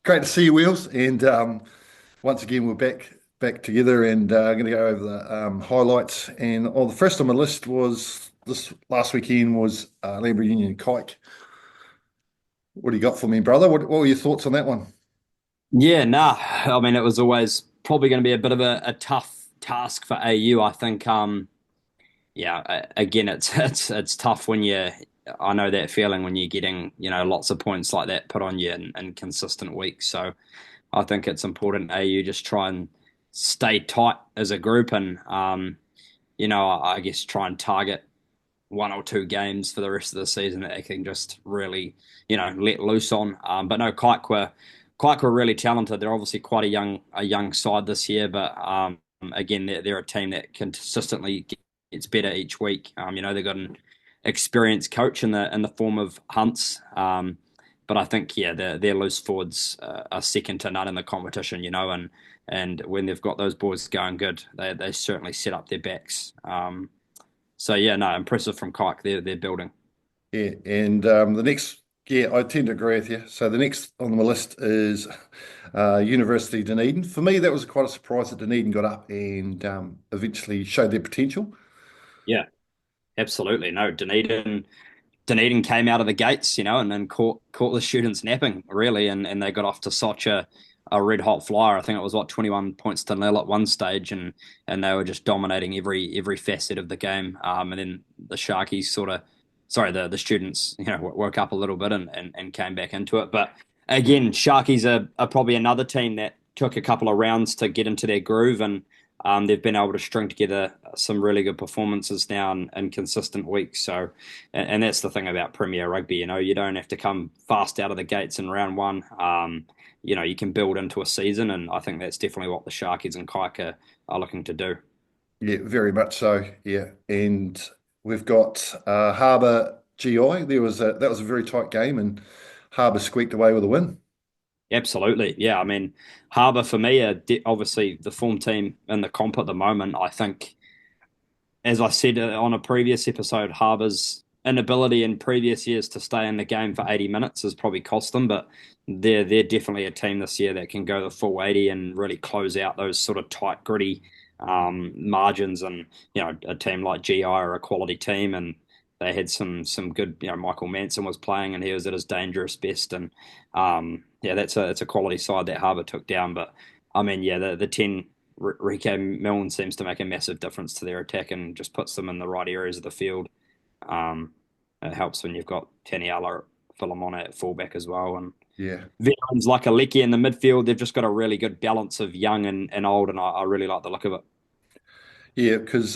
Great to see you, Wheels. And once again, we're back together, and going to go over the highlights. And the first on my list was this last weekend was Lamb Union Kike. What do you got for me, brother? What were your thoughts on that one? Yeah, nah. I mean, it was always probably going to be a bit of a tough task for AU. I think, yeah, again, it's tough when you. I know that feeling when you're getting, lots of points like that put on you in consistent weeks. So I think it's important AU just try and stay tight as a group and, I guess try and target one or two games for the rest of the season that they can just really, let loose on. But no, Kike were really talented. They're obviously quite a young side this year, but again, they're a team that consistently gets better each week. They've got an experienced coach in the form of Hunts. But I think their loose forwards are second to none in the competition. And when they've got those boys going good, they certainly set up their backs. So yeah, no, impressive from Kike. They're building. Yeah, and the next, yeah, I tend to agree with you. So the next on my list is University Dunedin. For me, that was quite a surprise that Dunedin got up and eventually showed their potential. Yeah, absolutely. No, Dunedin came out of the gates, and then caught the students napping really, and they got off to such a red hot flyer. I think it was 21 points to nil at one stage, and they were just dominating every facet of the game. And then the Sharkies the students woke up a little bit and came back into it. But again, Sharkies are probably another team that took a couple of rounds to get into their groove, and they've been able to string together some really good performances now in consistent weeks. So, and that's the thing about Premier Rugby. You don't have to come fast out of the gates in round one. You can build into a season, and I think that's definitely what the Sharkies and Kaika are looking to do. Yeah, very much so. Yeah, and we've got Harbour GI. That was a very tight game, and Harbour squeaked away with a win. Absolutely, yeah. I mean, Harbour for me are obviously the form team in the comp at the moment. I think, as I said on a previous episode, Harbour's inability in previous years to stay in the game for 80 minutes has probably cost them, but they're definitely a team this year that can go the full 80 and really close out those sort of tight, gritty margins. And a team like GI are a quality team, and they had some good. Michael Manson was playing, and he was at his dangerous best. And yeah, it's a quality side that Harbour took down. But I mean, yeah, the 10. Rico Milne seems to make a massive difference to their attack and just puts them in the right areas of the field. Um, it helps when you've got Taniela Philemon at fullback as well, and Yeah, veterans like Aleki in the midfield. They've just got a really good balance of young and old, and I really like the look of it. yeah, because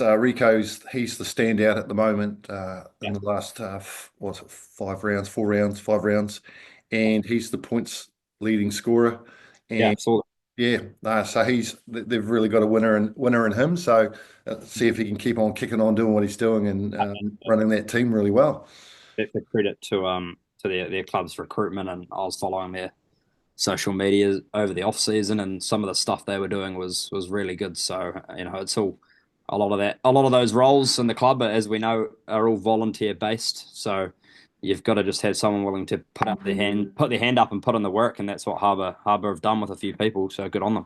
he's the standout at the moment Yeah, in the last what's it, 5 rounds, 4 rounds, 5 rounds, and he's the points leading scorer. yeah, And absolutely. yeah, so they've really got a winner in him. So see if he can keep on kicking on doing what he's doing and running that team really well. Bit of credit to their club's recruitment, and I was following their social media over the off season, and some of the stuff they were doing was really good. So it's all a lot of those roles in the club, as we know, are all volunteer based. So you've got to just have someone willing to put their hand up, and put in the work, and that's what Harbour have done with a few people. So good on them.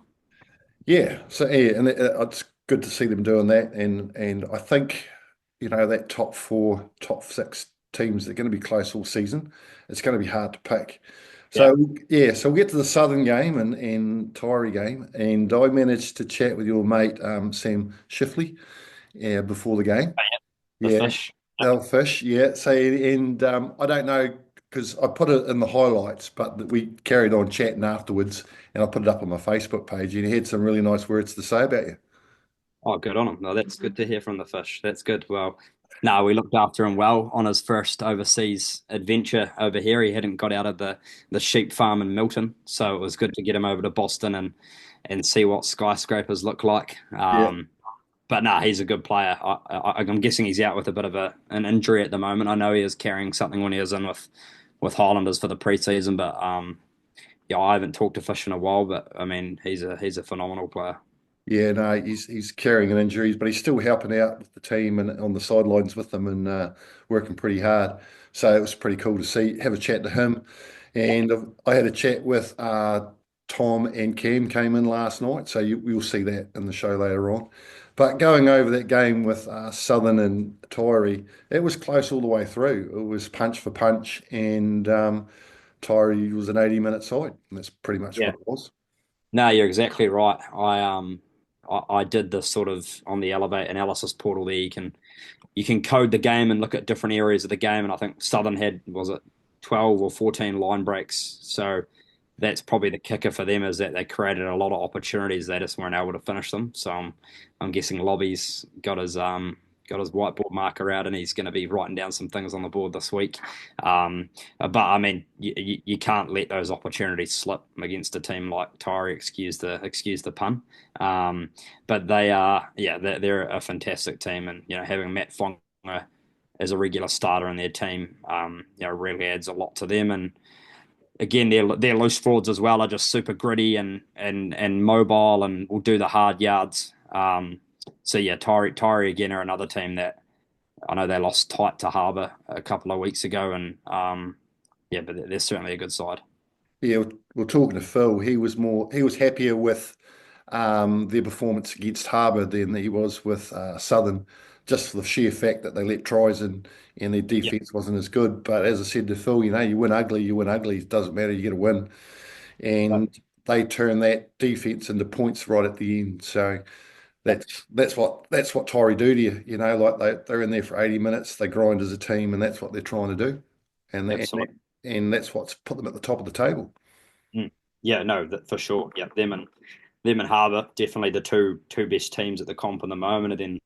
Yeah, so yeah, and it's good to see them doing that, and I think that top four, top six teams are going to be close all season. It's going to be hard to pick. Yeah, So yeah, so we'll get to the Southern game and Taieri game, and I managed to chat with your mate Sam Shifley, yeah, before the game. the Yeah, fish. they'll fish. Yeah, so and I don't know because I put it in the highlights, but we carried on chatting afterwards, and I put it up on my Facebook page, and he had some really nice words to say about you. Oh, good on him. No, that's good to hear from the fish. That's good. Well, no, we looked after him well on his first overseas adventure over here. He hadn't got out of the sheep farm in Milton, so it was good to get him over to Boston and see what skyscrapers look like. Yeah. But no, he's a good player. I'm guessing he's out with a bit of an injury at the moment. I know he was carrying something when he was in with Highlanders for the preseason, but yeah, I haven't talked to Fish in a while. But I mean, he's a phenomenal player. Yeah, no, he's carrying an injury, but he's still helping out with the team and on the sidelines with them and working pretty hard. So it was pretty cool to have a chat to him. And I had a chat with Tom and Cam came in last night, so we'll see that in the show later on. But going over that game with Southern and Taieri, it was close all the way through. It was punch for punch, and Taieri was an 80-minute side, and that's pretty much Yeah. what it was. No, you're exactly right. I did this sort of on the Elevate analysis portal there. You can code the game and look at different areas of the game, and I think Southern had, was it 12 or 14 line breaks. So that's probably the kicker for them, is that they created a lot of opportunities. They just weren't able to finish them. So I'm guessing Lobby's got his whiteboard marker out, and he's going to be writing down some things on the board this week. But I mean, you can't let those opportunities slip against a team like Taieri. Excuse the pun. But they are, yeah, they're a fantastic team, and having Matt Fonga as a regular starter in their team, really adds a lot to them. And again, their loose frauds as well are just super gritty and mobile, and will do the hard yards. So yeah, Taieri again are another team that I know they lost tight to Harbour a couple of weeks ago, and yeah, but they're certainly a good side. Yeah, we're talking to Phil. He was happier with their performance against Harbour than he was with Southern, just for the sheer fact that they let tries in and their Yeah, defence wasn't as good. But as I said to Phil, you win ugly, you win ugly. It doesn't matter, you get a win. And they turn that defence into points right at the end. So that's what Torrey do to you. Like they're in there for 80 minutes, they grind as a team, and that's what they're trying to do. And absolutely. and that's what's put them at the top of the table. Mm. Yeah, no, for sure. Yeah, them and Harbour definitely the two best teams at the comp at the moment, and then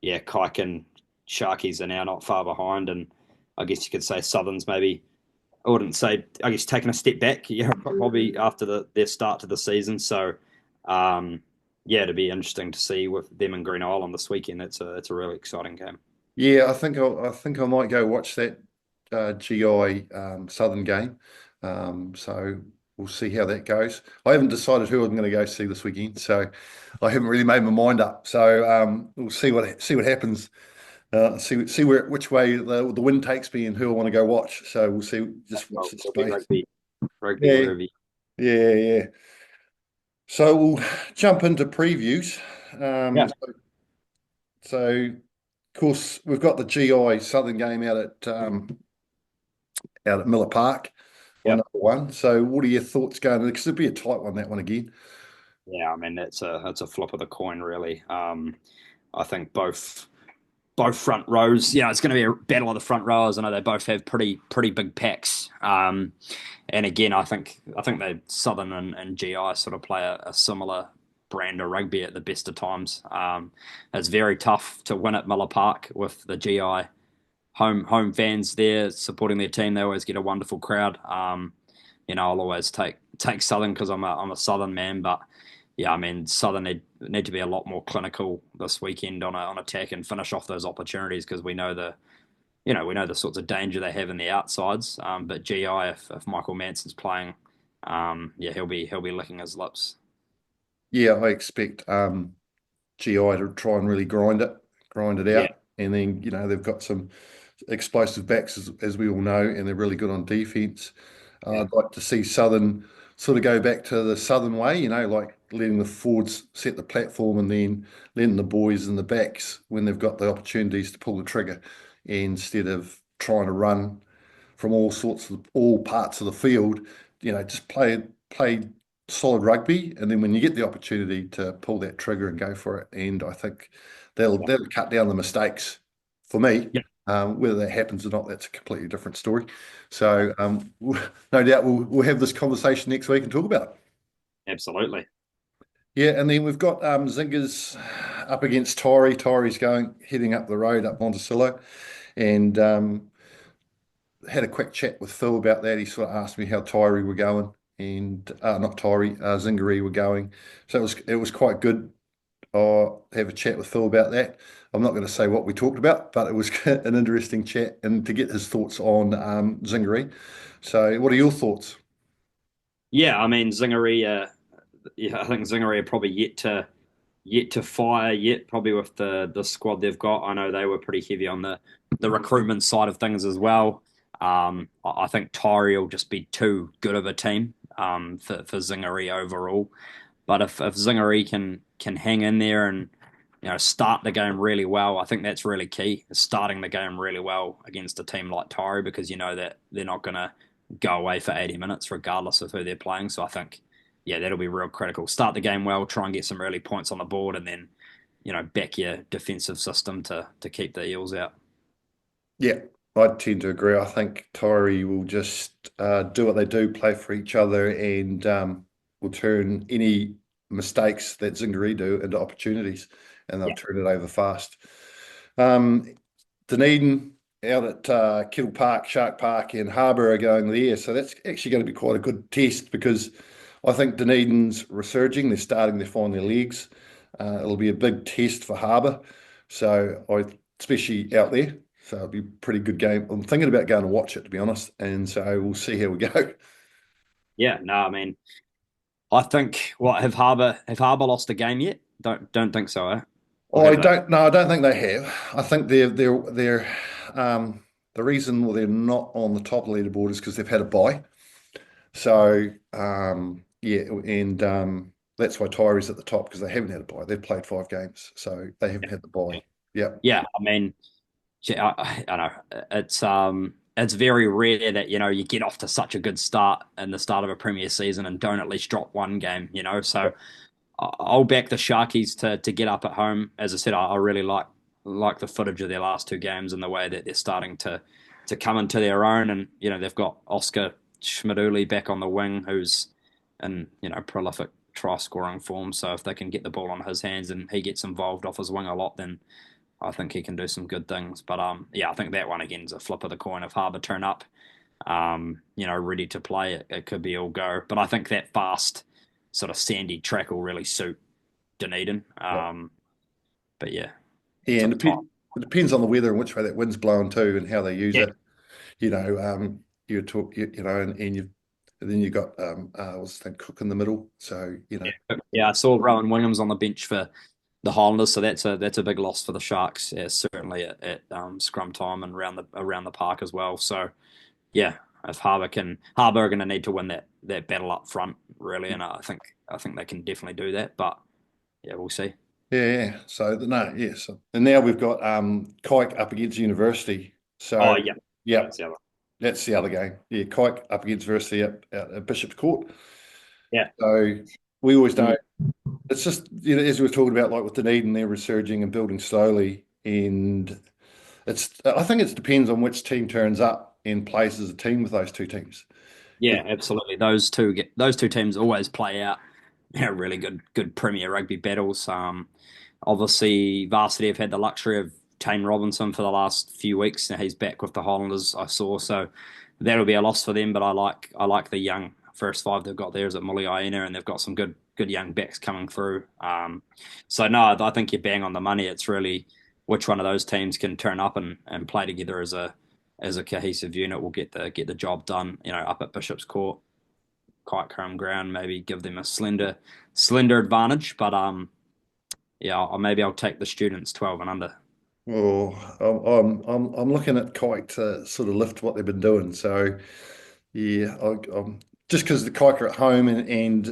yeah, Kike and Sharkies are now not far behind, and I guess you could say Southern's maybe, I wouldn't say, I guess, taking a step back, yeah, probably after their start to the season. So, yeah, it'd be interesting to see with them and Green Island this weekend. It's a really exciting game. Yeah, I think I might go watch that GI Southern game. So we'll see how that goes. I haven't decided who I'm going to go see this weekend, so I haven't really made my mind up. So we'll see what happens. See which way the wind takes me and who I want to go watch. So we'll see. Just watch Well, the it'll be space. rugby Yeah, wherever. yeah. So we'll jump into previews. Yeah, So of course we've got the GI Southern game out at Miller Park on yeah, number one. So what are your thoughts going? Because it'll be a tight one, that one again. yeah. I mean, that's a flip of the coin, really. I think both front rows. Yeah, it's going to be a battle of the front rows. I know they both have pretty big packs. And again, I think they Southern and GI sort of play a similar brand of rugby at the best of times. It's very tough to win at Miller Park with the GI home fans there supporting their team. They always get a wonderful crowd. I'll always take Southern because I'm a Southern man, but yeah, I mean Southern need to be a lot more clinical this weekend on attack and finish off those opportunities, because we know the sorts of danger they have in the outsides. But GI, if Michael Manson's playing, yeah, he'll be licking his lips. Yeah, I expect GI to try and really grind it Yeah, out, and then they've got some explosive backs as we all know, and they're really good on defense. yeah, I'd like to see Southern sort of go back to the Southern way, like letting the forwards set the platform and then letting the boys in the backs, when they've got the opportunities, to pull the trigger instead of trying to run from all parts of the field. Just play solid rugby, and then when you get the opportunity to pull that trigger and go for it, and I think they'll yeah, they'll cut down the mistakes for me. yeah, Whether that happens or not, that's a completely different story. So no doubt we'll have this conversation next week and talk about it. absolutely. Yeah, and then we've got Zingers up against Taieri. Taieri's heading up the road up Monticello, and had a quick chat with Phil about that. He sort of asked me how Taieri were going, and not Taieri, Zingaree were going. So it was quite good. I'll have a chat with Phil about that. I'm not going to say what we talked about, but it was an interesting chat, and to get his thoughts on Zingaree. So, what are your thoughts? Yeah, I mean Zingery. Yeah, I think Zingery are probably yet to fire yet, probably with the squad they've got. I know they were pretty heavy on the recruitment side of things as well. I think Taieri will just be too good of a team for Zingery overall. But if Zingery can hang in there and start the game really well, I think that's really key. Starting the game really well against a team like Taieri because you know that they're not going to go away for 80 minutes regardless of who they're playing. So I think yeah, that'll be real critical. Start the game well, try and get some early points on the board, and then back your defensive system to keep the Eels out. Yeah, I tend to agree. I think Tyree will just do what they do, play for each other, and will turn any mistakes that Zingari do into opportunities, and they'll Yeah, turn it over fast. Um, Dunedin out at Kettle Park, Shark Park, and Harbour are going there, so that's actually going to be quite a good test because I think Dunedin's resurging. They're starting to find their legs. It'll be a big test for Harbour, so especially out there. So it'll be a pretty good game. I'm thinking about going to watch it, to be honest, and so we'll see how we go. yeah. No, I mean, I think what have Harbour lost a game yet? Don't think so, eh? Or Oh, I have they? don't. No, I don't think they have. I think the reason they're not on the top of the leaderboard is because they've had a bye. So yeah, and that's why Tyree's at the top because they haven't had a bye. They've played 5 games, so they haven't had the bye. Yeah, Yeah, I mean, yeah, I know it's very rare that you get off to such a good start in the start of a Premier season and don't at least drop one game. So I'll back the Sharkies to get up at home. As I said, I really like the footage of their last 2 games and the way that they're starting to come into their own. And they've got Oscar Schmiduli back on the wing, who's in prolific try scoring form. So if they can get the ball on his hands and he gets involved off his wing a lot, then I think he can do some good things. But yeah, I think that one again is a flip of the coin. If Harbour turn up, ready to play, it could be all go. But I think that fast, sort of sandy track will really suit Dunedin. yeah, But yeah, yeah. And tough time. it depends on the weather and which way that wind's blowing too, and how they use Yeah, it. You know, you talk, and you and then you got what's his name, Cook in the middle. So yeah. I saw Rowan Williams on the bench for the Highlanders, so that's a big loss for the Sharks. Yeah, certainly at scrum time and around the park as well. So yeah, if Harbour are going to need to win that battle up front really, and I think they can definitely do that. But yeah, we'll see. yeah, yeah. So no, yes, and now we've got Kike up against University. Oh So yeah, yeah, that's the other. that's the other game. Yeah, Kike up against University out at Bishop's Court. Yeah, So we always mm, know it's just as we were talking about, like with Dunedin, they're resurging and building slowly, and I think it depends on which team turns up and plays as a team with those 2 teams. yeah, absolutely. Those two teams always play out, really good Premier Rugby battles. Obviously, Varsity have had the luxury of Tane Robinson for the last few weeks. Now he's back with the Highlanders. I saw, so that'll be a loss for them. But I like the young first 5 they've got there is at Muliaina, and they've got some good young backs coming through. So no, I think you're bang on the money. It's really which one of those teams can turn up and play together as a cohesive unit will get the job done. Up at Bishop's Court, quite home ground, maybe give them a slender advantage. But yeah, maybe I'll take the students 12 and under. Oh, I'm looking at Kike to sort of lift what they've been doing. So yeah, just because the Kike are at home and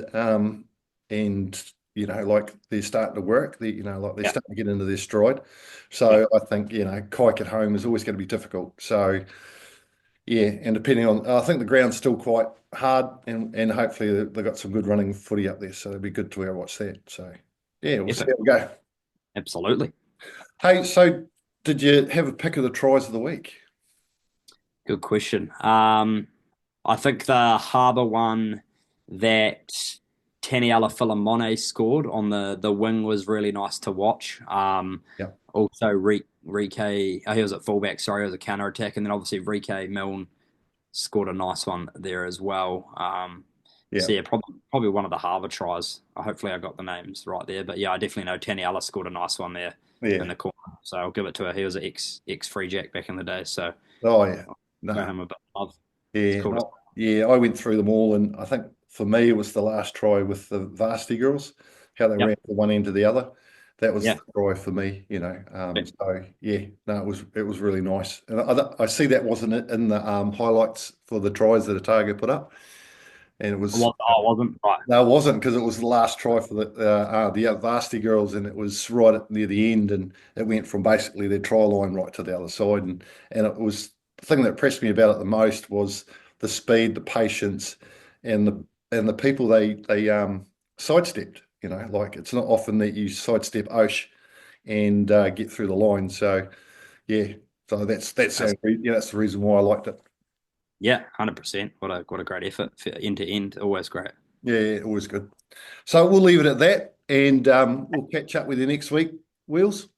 like they're starting to work, like they're Yeah, starting to get into their stride. yeah, So I think Kike at home is always going to be difficult. So yeah, and depending on, I think the ground's still quite hard, and hopefully they've got some good running footy up there. So it'd be good to watch that. So yeah, we'll see epic, how we go. absolutely. Hey, so did you have a pick of the tries of the week? Good question. I think the Harbour one that Taniela Filamone scored on the wing was really nice to watch. Yeah, Also, Rike, he was at fullback, sorry, it was a counter attack, and then obviously Rike Milne scored a nice one there as well. yeah, So yeah, probably one of the Harbour tries. Hopefully, I got the names right there, but yeah, I definitely know Taniela scored a nice one there in yeah. the corner. So I'll give it to her. He was an ex Free Jack back in the day, so Oh, yeah. I'll show No, him a bit of love. It's yeah, cool to no, yeah. I went through them all, and I think for me it was the last try with the varsity girls, how they Yep. ran from one end to the other. that was Yeah. the try for me, you know. So yeah, no, it was really nice, and I see that wasn't in the highlights for the tries that Otago put up, and it was. I wasn't right. No, it wasn't because it was the last try for the varsity girls, and it was near the end, and it went from basically their try line right to the other side, and it was the thing that impressed me about it the most was the speed, the patience, and the people they sidestepped. You know, like it's not often that you sidestep Osh and get through the line. So yeah, so that's that's the reason why I liked it. Yeah, 100%. What a great effort for end to end. Always great. Yeah, always good. So we'll leave it at that, and we'll catch up with you next week, Wheels.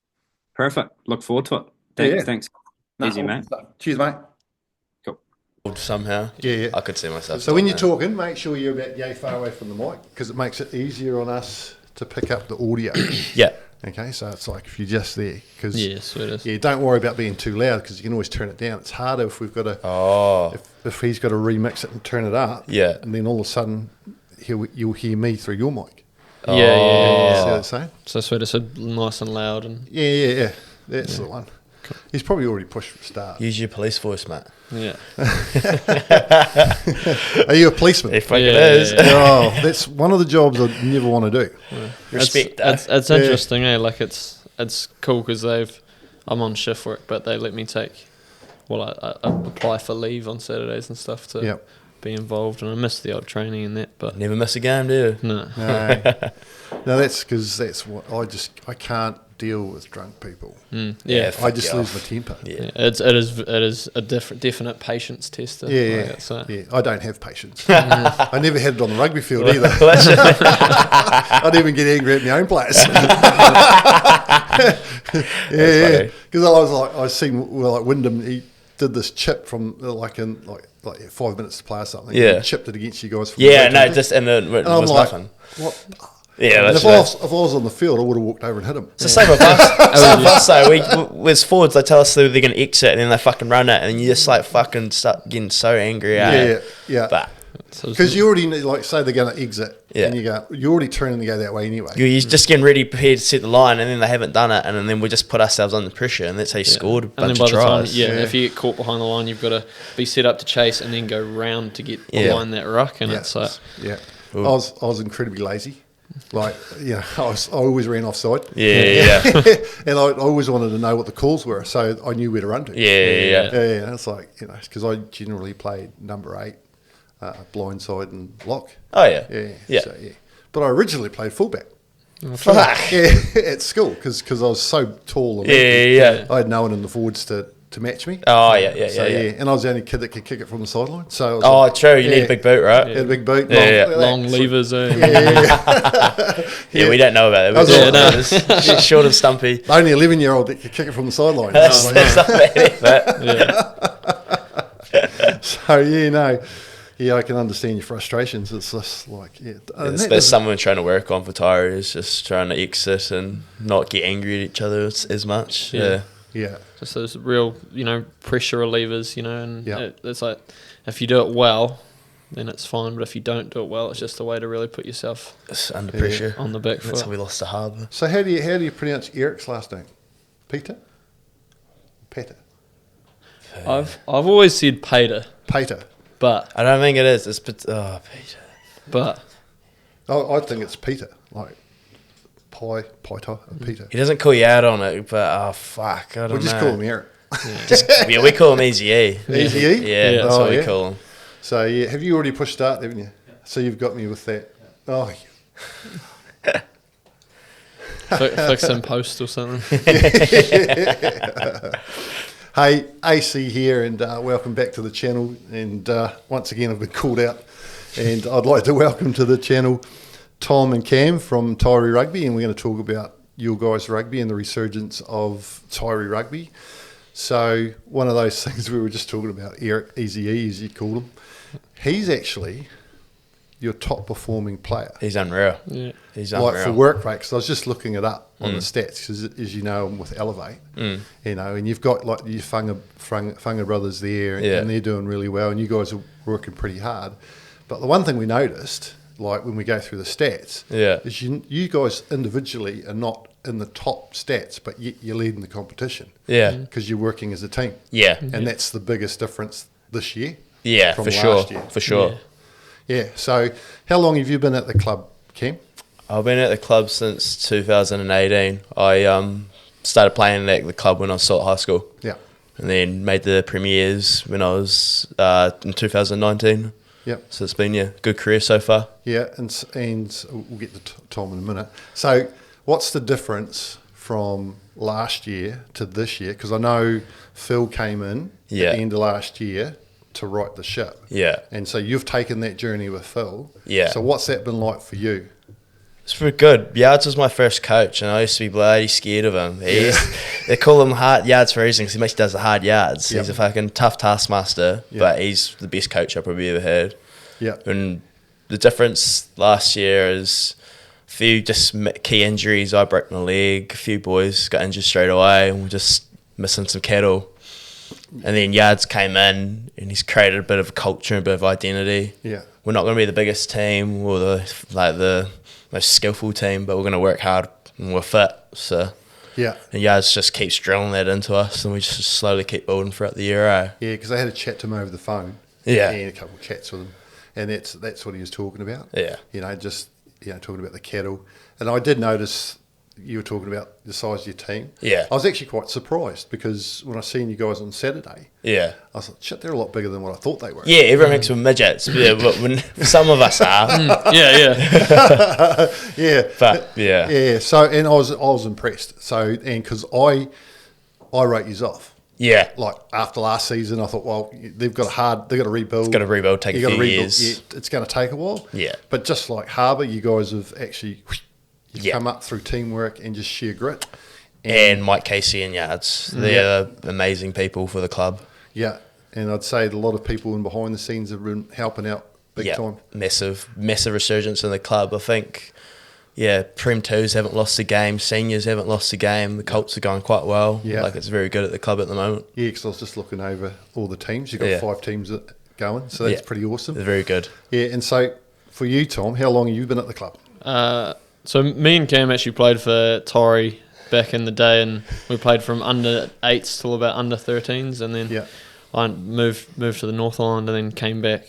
Perfect. Look forward to it. Yeah. Thanks. No, Easy, mate. cheers, mate. Cool. Somehow. Yeah. I could see myself. So when you're talking, make sure you're about yay far away from the mic because it makes it easier on us to pick up the audio. Yeah. Okay, so it's like if you're just there, because sweet as. yeah, don't worry about being too loud because you can always turn it down. It's harder if we've got to. Oh. If he's got to remix it and turn it up. Yeah. And then all of a sudden, you'll hear me through your mic. Yeah. See what I'm saying? So sweet as, so nice and loud and. Yeah. That's the one. Cool. He's probably already pushed for start. Use your police voice, mate. Yeah. Are you a policeman? If it is. Oh, that's one of the jobs I never want to do. Yeah. Respect. It's interesting, Like it's cool because I'm on shift work, but they let me I apply for leave on Saturdays and stuff to be involved, and I miss the odd training and that, but Never miss a game, do you? no. No, that's because that's what I can't deal with drunk people. Yeah, I just lose my temper. Yeah. it is a definite patience tester. Yeah, I don't have patience. I never had it on the rugby field either. I'd even get angry at my own players. Because I seen Wyndham. He did this chip from like 5 minutes to play or something. Yeah, he chipped it against you guys. From it was like, nothing. What? Yeah, if I was on the field, I would have walked over and hit him. It's the same with us. Same with us though. As forwards, they tell us they're going to exit, and then they fucking run it, and you just like fucking start getting so angry. Yeah. But because you already like say they're going to exit, and you're already turning to go that way anyway. You're just getting ready, prepared to set the line, and then they haven't done it, and then we just put ourselves under pressure, and that's how you scored a bunch of tries. If you get caught behind the line, you've got to be set up to chase, and then go round to get behind that ruck, and it's like I was incredibly lazy. Like, I always ran offside. Yeah. And I always wanted to know what the calls were, so I knew where to run to. Yeah. It's like, because I generally played number 8, blindside and lock. Oh, yeah. Yeah. So, but I originally played fullback. Fuck. Yeah, at school, because I was so tall. And I had no one in the forwards to match me. Oh, yeah. And I was the only kid that could kick it from the sideline. So true. You need a big boot, right? Yeah, a big boot. Long levers. We don't know about that. Short and stumpy. Only 11-year-old that could kick it from the sideline. That's not bad, So, I can understand your frustrations. It's just like, there's someone trying to work on for Taieri is just trying to exit and not get angry at each other as much. Yeah. Just those real, pressure relievers, and it's like, if you do it well, then it's fine. But if you don't do it well, it's just a way to really put yourself under pressure on the back foot. That's how we lost to Harbour. So how do you pronounce Eric's last name? Peter? I've always said Peter, but I don't think it is. It's Peter. But I think it's Peter, like Peter. He doesn't call you out on it, but fuck, I don't know. We'll just call him Eric. We call him Easy E. Easy E? Yeah, that's what we call him. So have you already pushed start, haven't you? So you've got me with that. Oh, fix in post or something. Hey, AC here, and welcome back to the channel. And once again, I've been called out, and I'd like to welcome to the channel Tom and Cam from Taieri Rugby, and we're going to talk about your guys' rugby and the resurgence of Taieri Rugby. So one of those things we were just talking about, Eric, Easy E, as you call him, he's actually your top performing player. He's unreal. Yeah. He's unreal. Like for work rate, because I was just looking it up on the stats, because as you know, I'm with Elevate, and you've got like your Funga brothers there, and they're doing really well, and you guys are working pretty hard. But the one thing we noticed, like when we go through the stats, is you guys individually are not in the top stats, but yet you're leading the competition. Yeah. Because you're working as a team. Yeah. And that's the biggest difference this year. Yeah, from for last sure. year. For sure. Yeah. So how long have you been at the club, Cam? I've been at the club since 2018. I started playing at the club when I was still at high school. Yeah. And then made the premiers when I was in 2019. Yep. So it's been a good career so far. Yeah, and we'll get to Tom in a minute. So what's the difference from last year to this year? Because I know Phil came in at the end of last year to right the ship. Yeah. And so you've taken that journey with Phil. Yeah. So what's that been like for you? It's pretty good. Yards was my first coach, and I used to be bloody scared of him. They call him hard yards for a reason, because he makes does the hard yards. Yep. He's a fucking tough taskmaster, Yep. but he's the best coach I've probably ever had. Yeah. And the difference last year is a few just key injuries. I broke my leg. A few boys got injured straight away, and we're just missing some cattle. And then Yards came in, and he's created a bit of a culture and a bit of identity. Yeah. We're not going to be the biggest team or the most skillful team, but we're going to work hard and we're fit. So Yeah. and Yards just keeps drilling that into us, and we just slowly keep building throughout the year. Yeah, because I had a chat to him over the phone. Yeah. And a couple of chats with him. And that's what he was talking about. Yeah. Just talking about the cattle. And I did notice you were talking about the size of your team. Yeah. I was actually quite surprised, because when I seen you guys on Saturday, Yeah. I was like, shit, they're a lot bigger than what I thought they were. Yeah, everyone thinks we're midgets. Yeah, but when some of us are. Yeah. Yeah. But yeah. Yeah. So, and I was impressed. So, and because I wrote yous off. Yeah. Like after last season, I thought, well, they've got to rebuild. It's got to rebuild, take a few years. Yeah, it's going to take a while. Yeah. But just like Harbour, you guys have actually Yeah. come up through teamwork and just sheer grit. And Mike Casey and Yards. They're amazing people for the club. Yeah. And I'd say a lot of people in behind the scenes have been helping out big time. Massive resurgence in the club. I think, Prem 2s haven't lost a game. Seniors haven't lost a game. The Colts are going quite well. Yeah. Like, it's very good at the club at the moment. Yeah, because I was just looking over all the teams. You've got 5 teams going, so that's pretty awesome. They're very good. Yeah, and so for you, Tom, how long have you been at the club? So me and Cam actually played for Taieri back in the day, and we played from under 8s till about under 13s, and then I moved to the North Island, and then came back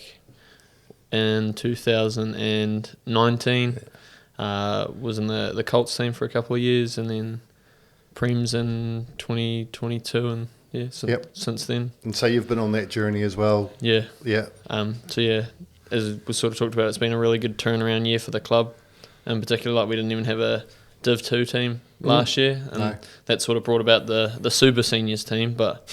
in 2019. Was in the Colts team for a couple of years, and then Prems in 2022, and since then. And so you've been on that journey as well. Yeah. Yeah. As we sort of talked about, it's been a really good turnaround year for the club. In particular, like we didn't even have a Div 2 team last year, and that sort of brought about the Super Seniors team. But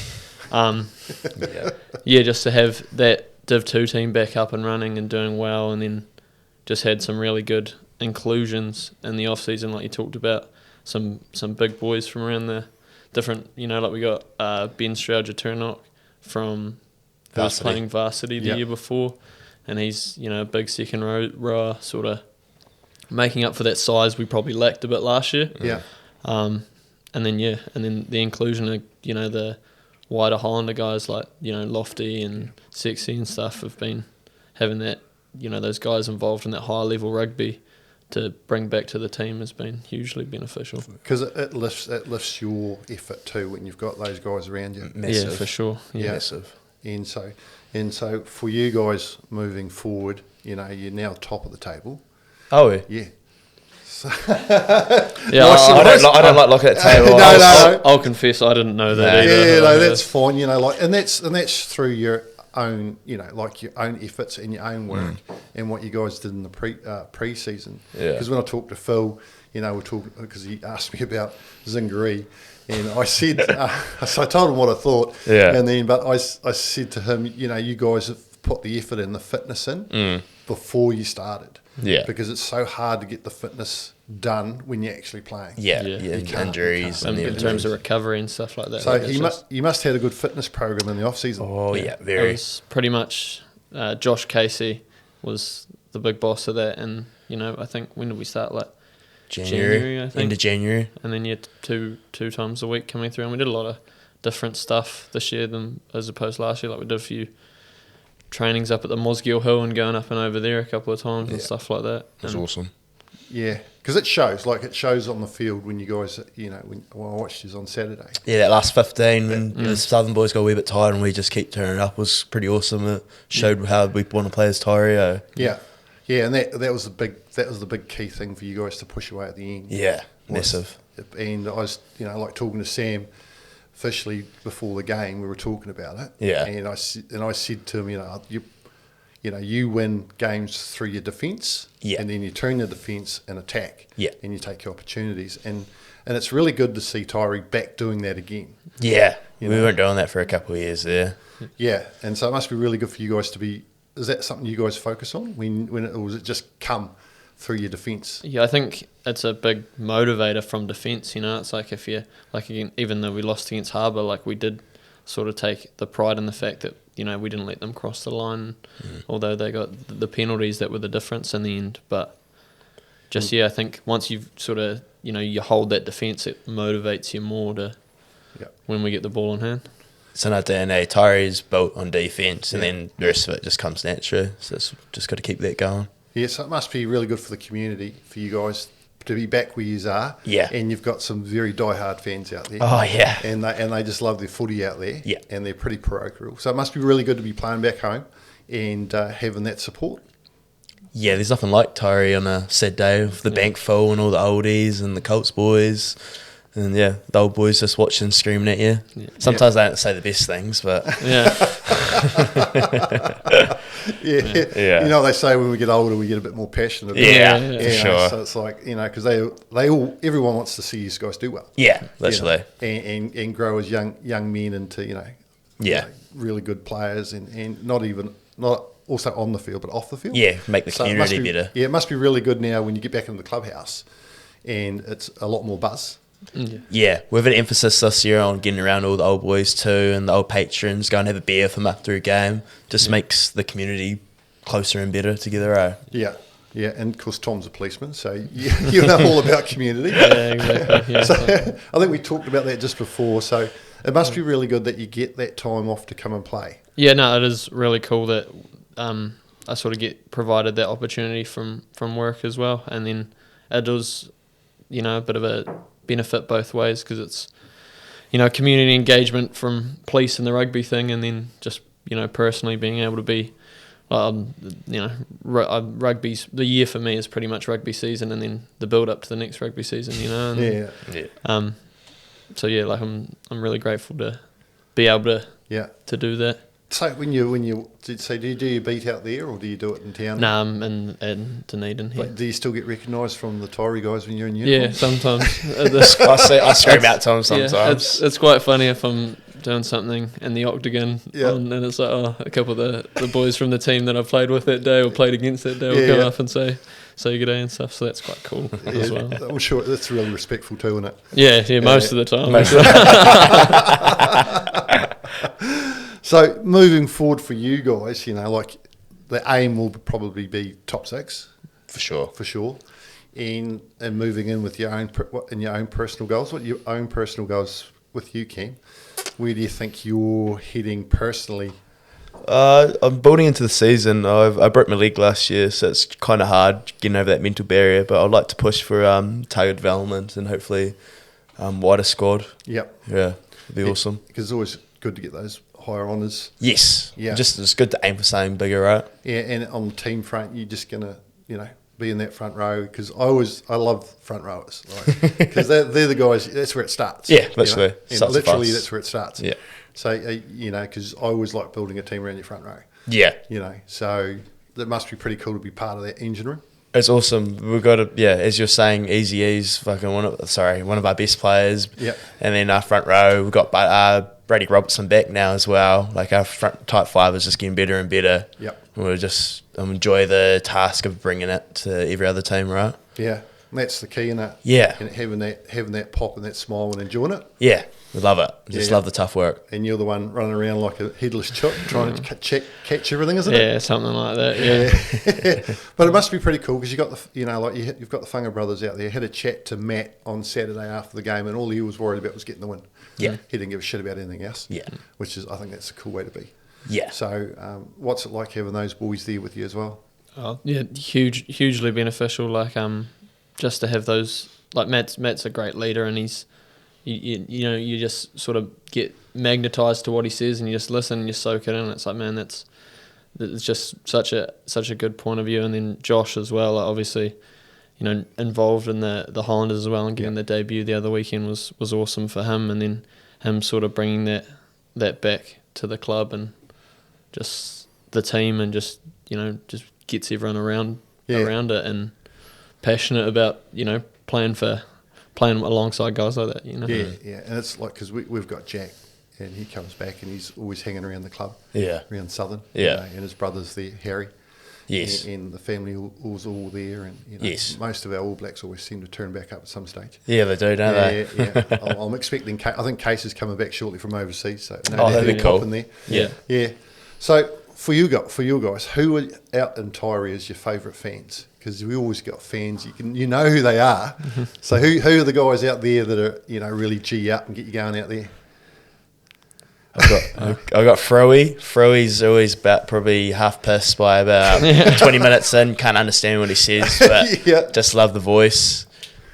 just to have that Div 2 team back up and running and doing well, and then just had some really good inclusions in the off season, like you talked about, some big boys from around the different, like we got Ben Strowger-Turnock from who was playing varsity the year before, and he's a big second rower, sort of making up for that size we probably lacked a bit last year. Yeah. And then the inclusion of the wider Highlander guys like Lofty and Sexy and stuff have been having that those guys involved in that higher level rugby to bring back to the team has been hugely beneficial. Because it lifts your effort too when you've got those guys around you. Massive. Yeah, for sure. Yeah. Massive. And so for you guys moving forward, you're now top of the table. Oh, yeah. Yeah. I don't like looking at the table. I'll confess I didn't know that either. Yeah, no, that's fine. And that's through your own, like your own efforts and your own work and what you guys did in the pre-season. Yeah. Because when I talked to Phil, we're talking because he asked me about Zingaree, and I said, so I told him what I thought. Yeah. But I said to him, you guys have put the effort and the fitness in before you started. Yeah. Because it's so hard to get the fitness done when you're actually playing. Yeah. You can't. Injuries. In terms of recovery and stuff like that. So you must have had a good fitness program in the off season. Oh, yeah, It very. was pretty much Josh Casey was the big boss of that, and I think when did we start? Like January, I think. End of January. And then two times a week coming through, and we did a lot of different stuff this year than as opposed to last year. Like we did a few trainings up at the Mosgiel Hill and going up and over there a couple of times and stuff like that. It was awesome. Yeah, because it shows on the field when you guys, when I watched you on Saturday. Yeah, that last 15 when the Southern boys got a wee bit tired and we just keep turning up was pretty awesome. It showed how we want to play as Taieri. Yeah, and that was the big key thing for you guys to push away at the end. Yeah, massive. And I was, like talking to Sam officially before the game, we were talking about it. Yeah, and I said to him, you win games through your defence, and then you turn your defence and attack, and you take your opportunities, and it's really good to see Taieri back doing that again. Yeah, we weren't doing that for a couple of years there. Yeah, and so it must be really good for you guys to be. Is that something you guys focus on or was it just come through your defence? Yeah, I think it's a big motivator from defence. It's like if you again, even though we lost against Harbour, we did sort of take the pride in the fact that we didn't let them cross the line, although they got the penalties that were the difference in the end. But just I think once you've sort of you hold that defence, it motivates you more to when we get the ball in hand. It's in our DNA. Tairi's built on defence, and then the rest of it just comes naturally. So it's just got to keep that going. Yeah, so it must be really good for the community, for you guys to be back where you are. Yeah. And you've got some very die-hard fans out there. Oh, yeah. And they just love their footy out there. Yeah. And they're pretty parochial. So it must be really good to be playing back home and having that support. Yeah, there's nothing like Taieri on a sad day with the bank full and all the oldies and the Colts boys. And the old boys just watching, screaming at you. Yeah. Sometimes they don't say the best things, but yeah. They say when we get older, we get a bit more passionate. For sure. So it's like because everyone wants to see you guys do well. Yeah, literally, and grow as young men into really good players and not also on the field but off the field. Yeah, make the community better. Yeah, it must be really good now when you get back into the clubhouse, and it's a lot more buzz. Yeah, with an emphasis this year on getting around all the old boys too and the old patrons, go and have a beer for them after a game. Just makes the community closer and better together. Yeah, and of course Tom's a policeman, so you know all about community. Yeah, exactly. Yeah. So I think we talked about that just before. So it must be really good that you get that time off to come and play. Yeah, no, it is really cool that I sort of get provided that opportunity from work as well, and then it does, a bit of a benefit both ways because it's community engagement from police and the rugby thing, and then just personally being able to be rugby's the year for me is pretty much rugby season, and then the build up to the next rugby season. So I'm really grateful to be able to do that. So when you do you beat out there or do you do it in town? No, I'm in Dunedin here. But do you still get recognised from the Taieri guys when you're in uniform? Yeah, sometimes. I scream out to them sometimes. Yeah, it's quite funny if I'm doing something in the octagon and it's like, a couple of the boys from the team that I played with that day or played against that day will come up and say good day and stuff, so that's quite cool as well. I'm sure that's really respectful too, isn't it? Yeah, most of the time. So moving forward for you guys, the aim will probably be top 6 for sure, and moving in with your own personal goals. What are your own personal goals with you, Cam? Where do you think you're heading personally? I'm building into the season. I broke my leg last year, so it's kind of hard getting over that mental barrier. But I'd like to push for target development and hopefully wider squad. Yep. Yeah, it'd be awesome. Because it's always good to get those higher honours. Yes. Yeah. Just it's good to aim for something bigger, right? Yeah, and on the team front, you're just gonna be in that front row because I love front rowers because they're the guys. That's where it starts. Yeah, literally. Literally, that's where it starts. Yeah. So because I always like building a team around your front row. Yeah. So that must be pretty cool to be part of that engine room. It's awesome. We've got as you're saying, Easy E's fucking one of our best players. Yeah. And then our front row, we've got Brady Robertson back now as well. Like our front type 5 is just getting better and better. Yep. We'll just enjoy the task of bringing it to every other team, right? Yeah. And that's the key in it. Yeah. And having that pop and that smile and enjoying it. Yeah. We love it. Just love the tough work. And you're the one running around like a headless chook trying to catch everything, isn't it? Yeah, something like that. Yeah. But it must be pretty cool because you got you've got the Funga brothers out there. I had a chat to Matt on Saturday after the game, and all he was worried about was getting the win. Yeah. He didn't give a shit about anything else. Yeah. Which is, I think that's a cool way to be. Yeah. So, what's it like having those boys there with you as well? Oh, yeah, hugely beneficial. Like, just to have those, like Matt's a great leader, and he's you just sort of get magnetized to what he says, and you just listen and you soak it in. It's like, man, that's just such a good point of view. And then Josh as well, obviously, involved in the Highlanders as well, and getting the debut the other weekend was awesome for him. And then him sort of bringing that back to the club and just the team, and just gets everyone around it and passionate about playing alongside guys like that. Yeah, and it's like, because we've got Jack, and he comes back and he's always hanging around the club, around Southern, and his brother's there, Harry. Yes. And the family was all there, and yes. Most of our All Blacks always seem to turn back up at some stage. Yeah, they do, don't they? Yeah. I'm expecting. I think Case is coming back shortly from overseas, so that'd be cool. In there. Yeah. So for you guys, who are out in Taieri as your favourite fans? Because we always got fans. You know who they are. So who are the guys out there that are really G up and get you going out there? I've got Froey. Froey's always probably half pissed by about 20 minutes in. Can't understand what he says, but just love the voice.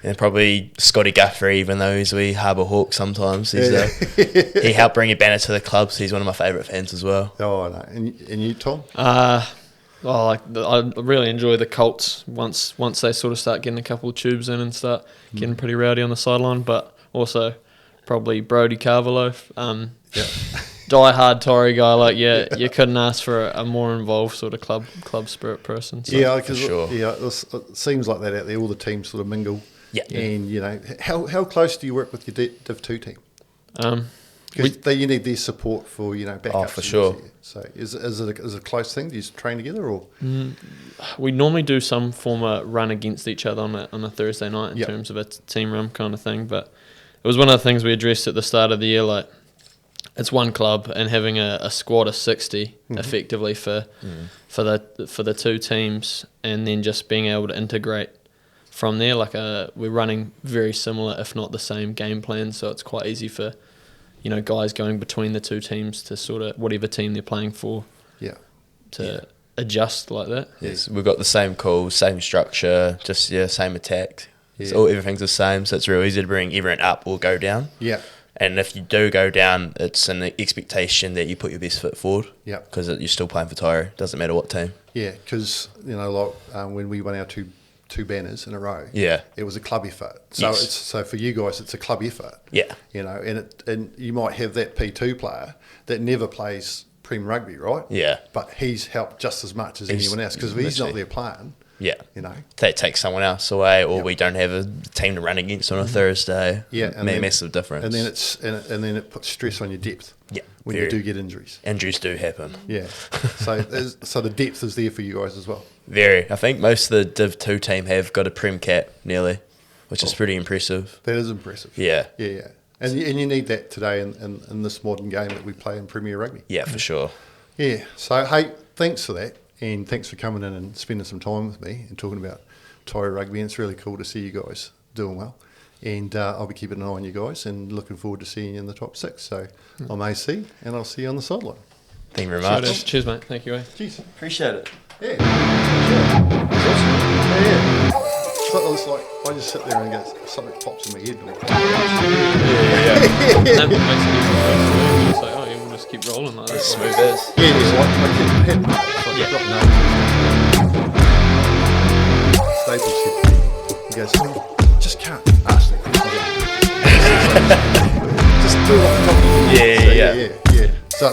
And probably Scotty Guthrie, even though he's a wee Harbour Hawk sometimes. He helped bring a banner to the club, so he's one of my favourite fans as well. Oh, no. And you, Tom? I really enjoy the Colts once they sort of start getting a couple of tubes in and start getting pretty rowdy on the sideline, but also probably Brodie Carvalho. Die-hard Taieri guy, you couldn't ask for a more involved sort of club spirit person. So. Yeah, because it seems like that out there. All the teams sort of mingle. Yeah. And how close do you work with your Div 2 team? Because you need their support for backups. Oh, for sure. So is it a close thing? Do you train together or? We normally do some form of run against each other on a Thursday night in terms of a team run kind of thing. But it was one of the things we addressed at the start of the year, like. It's one club, and having a squad of 60 effectively for the two teams, and then just being able to integrate from there. Like we're running very similar, if not the same, game plan, so it's quite easy for guys going between the two teams to sort of whatever team they're playing for. Adjust like that. Yes, we've got the same calls, same structure, just same attack. So everything's the same, so it's real easy to bring everyone up or go down. Yeah. And if you do go down, it's an expectation that you put your best foot forward. Yeah. Because you're still playing for Taieri. Doesn't matter what team. Yeah, because when we won our two banners in a row, it was a club effort. So so for you guys, it's a club effort. Yeah. And you might have that P2 player that never plays Prem Rugby, right? Yeah. But he's helped just as much as anyone else, because if he's not there playing. Yeah, they take someone else away, or we don't have a team to run against on a Thursday. Yeah, and massive difference. And then it puts stress on your depth. Yeah, when you do get injuries. Injuries do happen. Yeah, so the depth is there for you guys as well. Very. I think most of the Div 2 team have got a Prem cap nearly, which is pretty impressive. That is impressive. Yeah. Yeah. And you need that today in this modern game that we play in Premier Rugby. Yeah, for sure. Yeah. So hey, thanks for that. And thanks for coming in and spending some time with me and talking about Taieri Rugby. And it's really cool to see you guys doing well. And I'll be keeping an eye on you guys and looking forward to seeing you in the top 6. So I may see, and I'll see you on the sideline. Thank you very much. Cheers, mate. Thank you. Cheers. Appreciate it. Yeah. Yeah. So it's like I just sit there and get something pops in my head. That makes it easy. It's like, we'll just keep rolling like that. Smooth as. Yeah, it's like I keep hitting. Staples said, he goes, just can't ask that question. Just do it. Yeah. So